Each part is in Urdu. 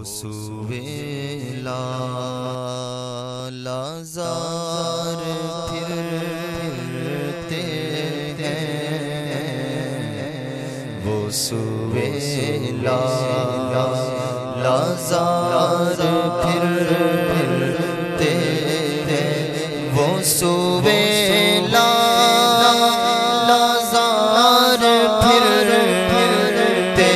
سوے لازار پھرتے ہیں، وہ سوے لازار پھرتے ہیں، وہ سوے لازار پھرتے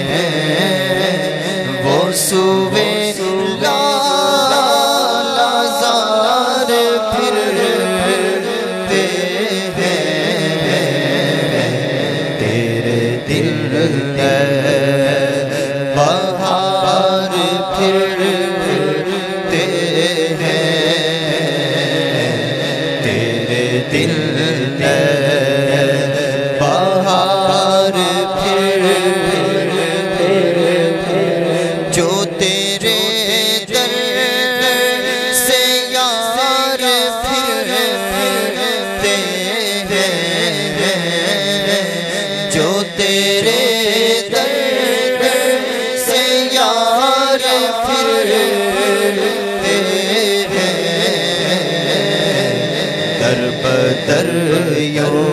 ہیں، وہ سوے لازار پھرتے ہیں، تیرے دل ہے بہار پھرتے ہیں، تیرے دل ہے بہار پھرتے ہیں، جو تیرے در سے یار پھرتے ہیں، جو تیرے در سے یار پھرتے ہیں، در بدر یوں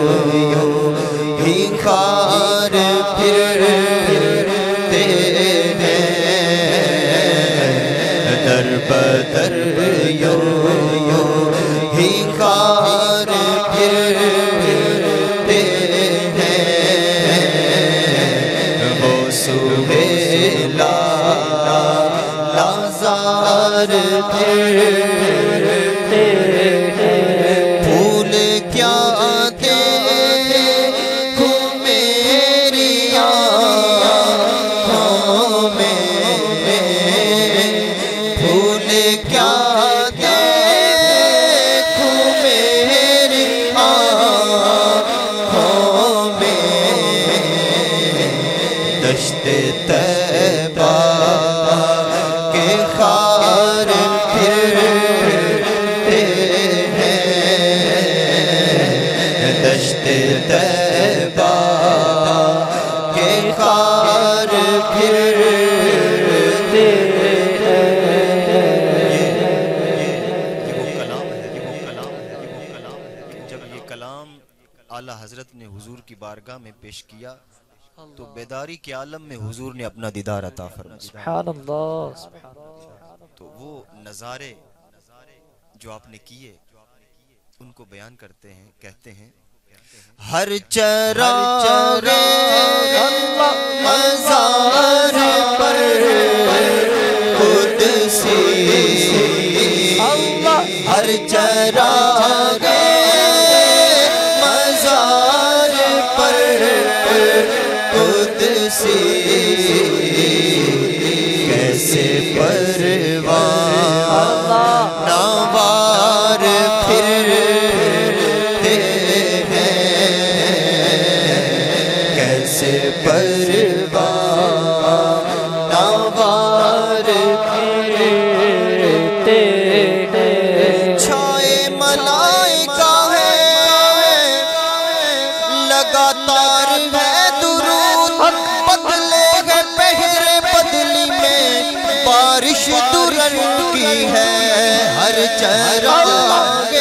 ہی خار پھرتے ہیں، در بدر یوں ہی خار پھرتے ہیں، وہ سوے لازار پھرتے ہیں، پھول کیا دیکھوں میری آنکھوں میں، پھول کیا دیکھوں میری آنکھوں میں، دشت طیبہ کے خار پھرتے ہیں، دشت طیبہ کے خار پھرتے ہیں۔ یہ وہ کلام ہے، جب یہ کلام اعلیٰ حضرت نے حضور کی بارگاہ میں پیش کیا تو بیداری کے عالم میں حضور نے اپنا دیدار عطا فرمایا۔ سبحان اللہ، تو وہ نظارے جو آپ نے کیے ان کو بیان کرتے ہیں، کہتے ہیں ہر چراغ مزار پر قدسی، ہر چراغ مزار پر قدسی، کیسے پروان نوار پھرتے ہیں، کیسے پروان نوار پھرتے ہیں، چھائے ملائکہ ہے لگاتار ہے درود، بدلے گئے پہرے بدلی میں بارش درر کی ہے، ہر چراغ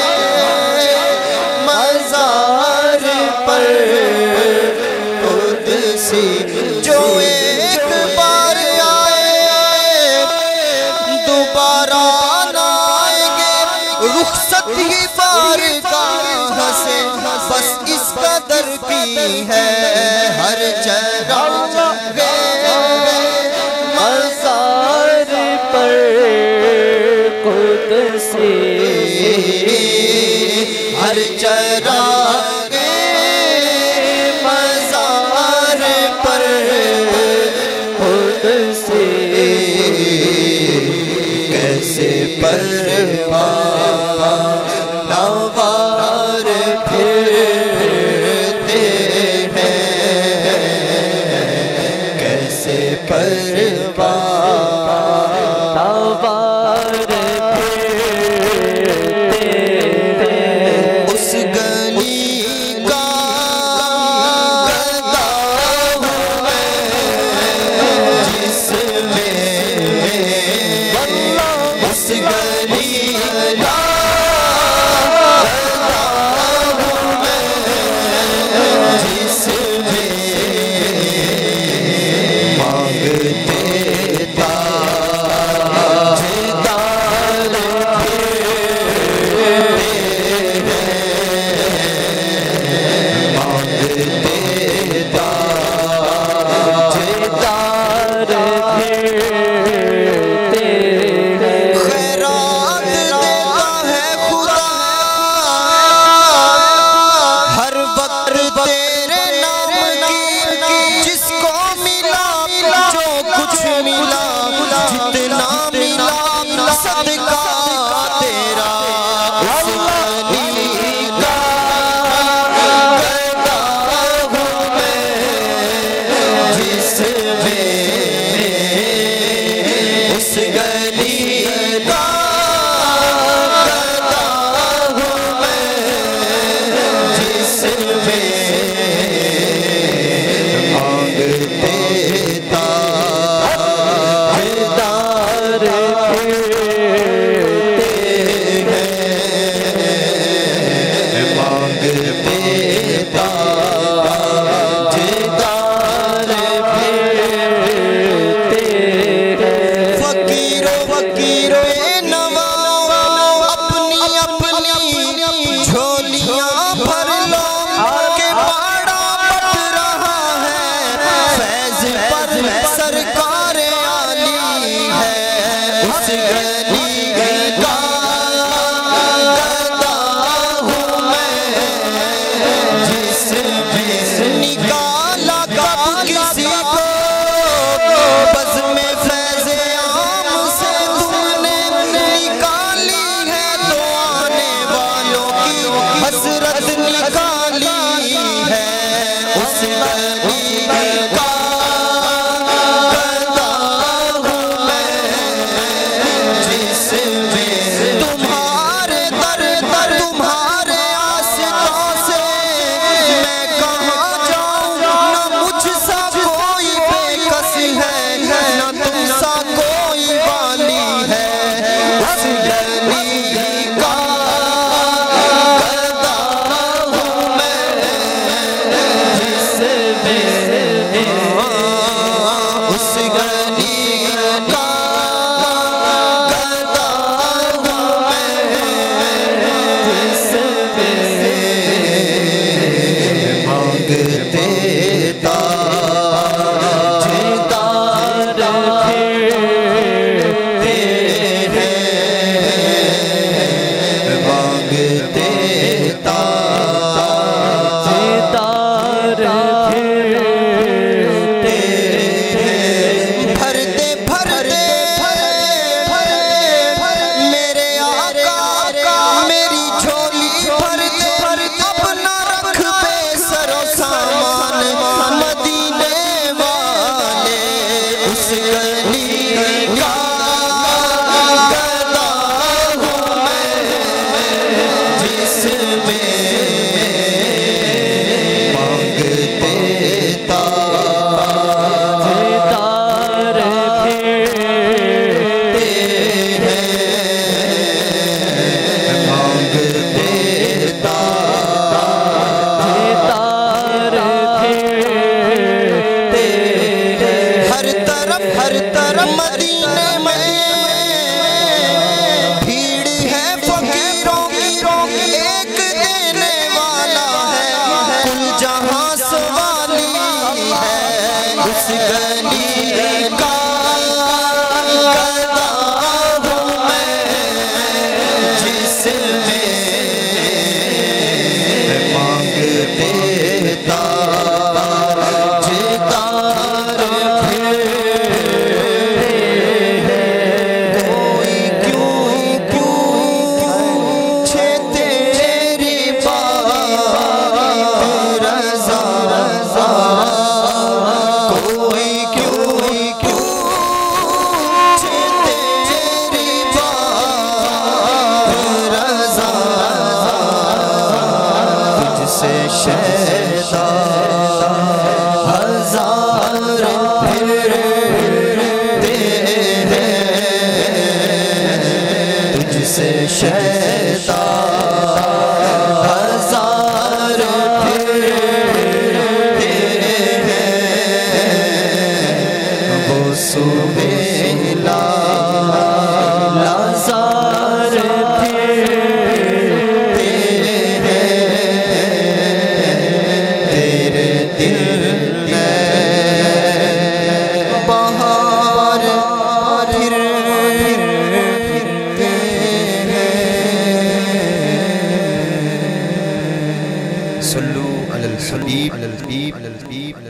مزار پر قدسی، جو ایک بار آئے دوبارہ نہ آئیں گے، رخصت ہی بارگاہ سے بس اس قدر کی ہے، ہر چراغ مزار پر قدسی، ہر چراغ مزار پر قدسی، کیسے پروان نوار پھرتے ہیں، کیسے پروان نوار پھرتے ہیں، اس گلی کا گدا ہوں میں جس میں اس گلی کا جس میں مانگتے شیطان ہزار پھرتے ہیں وہ سہیلا ہزار پھرتے ہیں تیرے دل میں بہار پھرتے ہیں صلو علی الحبیب